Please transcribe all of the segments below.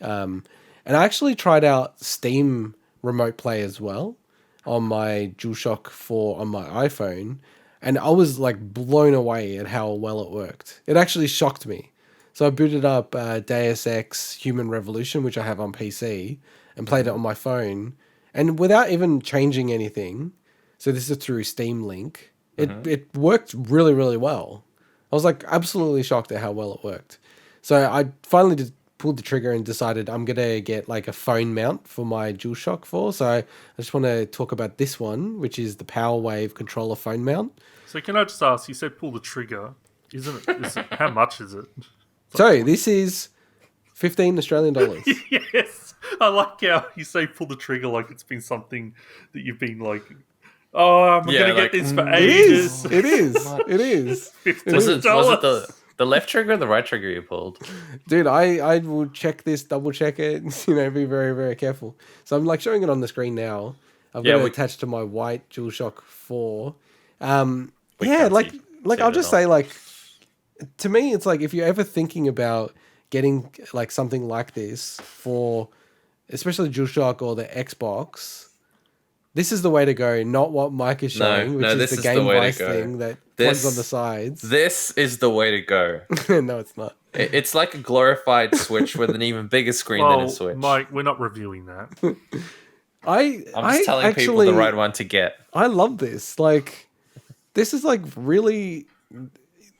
And I actually tried out Steam Remote Play as well on my DualShock 4 on my iPhone, and I was like blown away at how well it worked. It actually shocked me. So I booted up Deus Ex Human Revolution, which I have on PC, and played it on my phone, and without even changing anything. So this is through Steam Link. It worked really, really well. I was like absolutely shocked at how well it worked. So I finally pulled the trigger and decided I'm going to get like a phone mount for my DualShock 4. So I just want to talk about this one, which is the Powerwave controller phone mount. So can I just ask, you said pull the trigger. How much is it? So this is 15 Australian dollars. Yes. I like how you say pull the trigger like it's been something that you've been like, oh, I'm going to get this for ages. It is. Was it the left trigger or the right trigger you pulled? Dude, I will check this, double check it, be very, very careful. So I'm like showing it on the screen now. I've got it attached to my white DualShock 4. I'll just say, like, to me, it's like if you're ever thinking about getting like something like this for especially DualShock or the Xbox, this is the way to go, not what Mike is showing, which is the Game Vice thing that plugs on the sides. This is the way to go. No, it's not. It's like a glorified Switch with an even bigger screen than a Switch. Mike, we're not reviewing that. I'm just telling people the right one to get. I love this. Like, this is like really...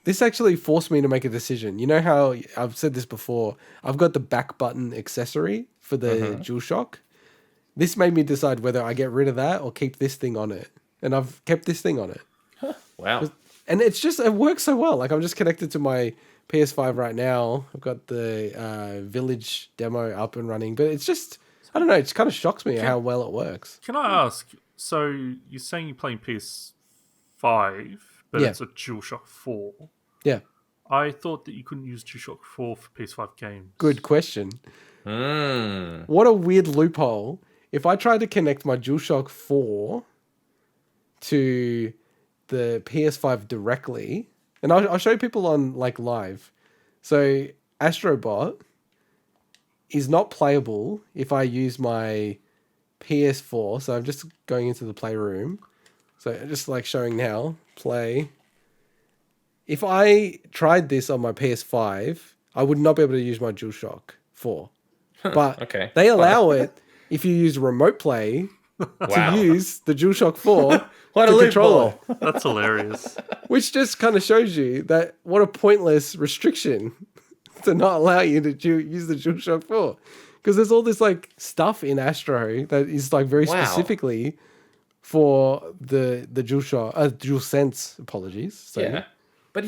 This actually forced me to make a decision. You know how I've said this before? I've got the back button accessory for the DualShock. This made me decide whether I get rid of that or keep this thing on it. And I've kept this thing on it. Wow. And it works so well. Like, I'm just connected to my PS5 right now. I've got the Village demo up and running. But it's just, I don't know, it just kind of shocks me how well it works. Can I ask, so you're saying you're playing PS5, but it's a DualShock 4. Yeah. I thought that you couldn't use DualShock 4 for PS5 games. Good question. What a weird loophole. If I tried to connect my DualShock 4 to the PS5 directly, and I'll show people on like live. So Astrobot is not playable if I use my PS4. So I'm just going into the playroom. So just like showing now, play. If I tried this on my PS5, I would not be able to use my DualShock 4. But they allow it if you use remote play to use the DualShock 4 what to a control it. That's hilarious. Which just kind of shows you that what a pointless restriction to not allow you to use the DualShock 4. Because there's all this like stuff in Astro that is like very specifically for the DualShock, DualSense, apologies. So, yeah. But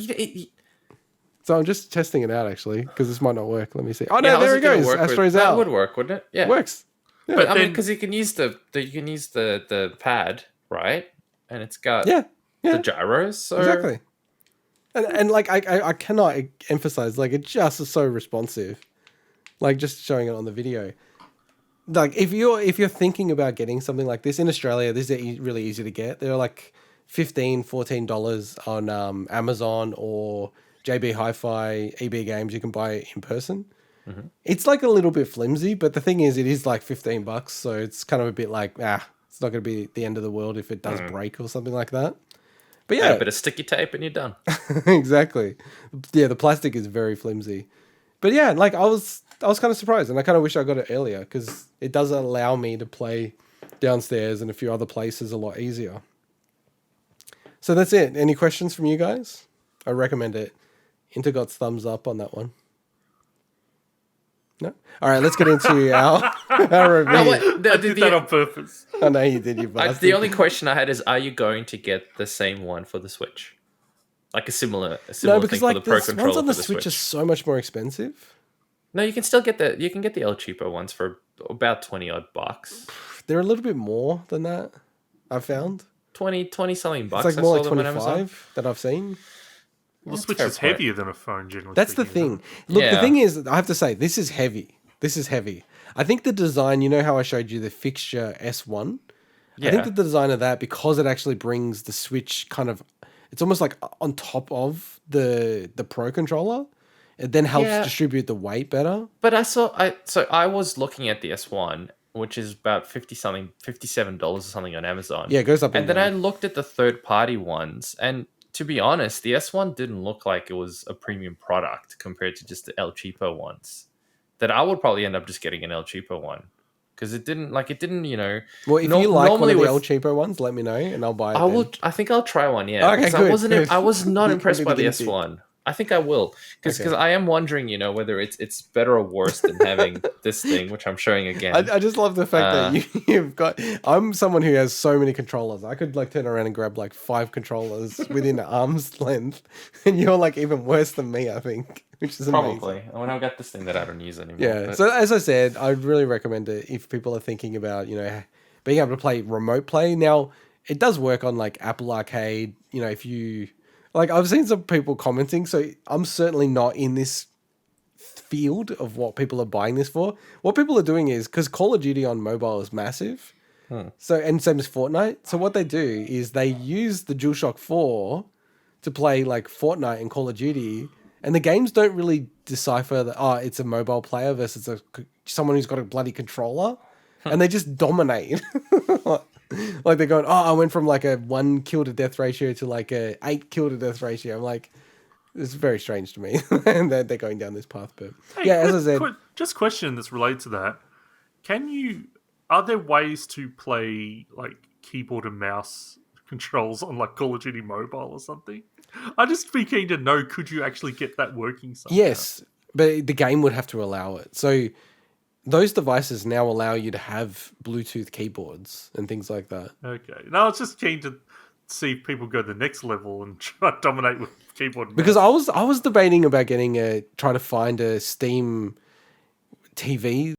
so I'm just testing it out actually because this might not work. Let me see. Oh no, there it goes. Astro's out. That would work, wouldn't it? Yeah, it works. Yeah. But I mean, because you can use the pad, right? And it's got the gyros. So... Exactly. And like I cannot emphasize, like, it just is so responsive. Like, just showing it on the video. Like, if you're thinking about getting something like this in Australia, this is really easy to get. They're like $15, $14 on Amazon or JB Hi-Fi, EB Games. You can buy it in person. It's like a little bit flimsy, but the thing is, it is like $15, so it's kind of a bit like, it's not going to be the end of the world if it does break or something like that. But yeah, a bit of sticky tape and you're done. Exactly. Yeah, the plastic is very flimsy. But yeah, like I was kind of surprised, and I kind of wish I got it earlier because it does allow me to play downstairs and a few other places a lot easier. So that's it. Any questions from you guys? I recommend it. Integot's thumbs up on that one. No? All right, let's get into our review. I did that on purpose. I know you did, you bastard. The only question I had is, are you going to get the same one for the Switch? Like a similar no, because thing like for the Pro the controller ones on the for Switch are so much more expensive. No, you can still get you can get the El Cheapo ones for about 20 odd bucks. They're a little bit more than that, I've found. 20 something bucks. It's like more like 25 that I've seen. Well, the Switch is heavier than a phone, generally. That's the thing. Look, the thing is, I have to say, this is heavy. This is heavy. I think the design, you know how I showed you the fixture S1? Yeah. I think that the design of that, because it actually brings the Switch kind of, it's almost like on top of the Pro controller. It then helps distribute the weight better. But I was looking at the S1, which is about $57 or something on Amazon. Yeah, it goes up and then I looked at the third-party ones, and to be honest, the S1 didn't look like it was a premium product compared to just the El Cheapo ones. That I would probably end up just getting an El Cheapo one. Because it didn't, Well, if you like one of the El Cheapo ones, let me know and I'll buy it. I think I'll try one, yeah. Okay, good. I was not impressed by the S1. I think I will. Because I am wondering, whether it's better or worse than having this thing, which I'm showing again. I just love the fact that you've got... I'm someone who has so many controllers. I could turn around and grab 5 controllers within arm's length. And you're even worse than me, I think. Which is amazing. Probably. When I've got this thing that I don't use anymore. Yeah. So as I said, I'd really recommend it if people are thinking about, being able to play remote play. Now, it does work on Apple Arcade. If you... I've seen some people commenting, so I'm certainly not in this field of what people are buying this for. What people are doing is, because Call of Duty on mobile is massive, so and same as Fortnite, so what they do is they use the DualShock 4 to play Fortnite and Call of Duty, and the games don't really decipher that, it's a mobile player versus someone who's got a bloody controller, and they just dominate. They're going, I went from a 1 kill to death ratio to a 8 kill to death ratio. I'm like, it's very strange to me. And they're going down this path. But as I said, just question that's related to that. Are there ways to play keyboard and mouse controls on Call of Duty Mobile or something? I'd just be keen to know, could you actually get that working somehow? Yes, but the game would have to allow it. So those devices now allow you to have Bluetooth keyboards and things like that. Okay. No, I was just keen to see if people go the next level and try to dominate with keyboard and mouse. Because I was debating about trying to find a Steam TV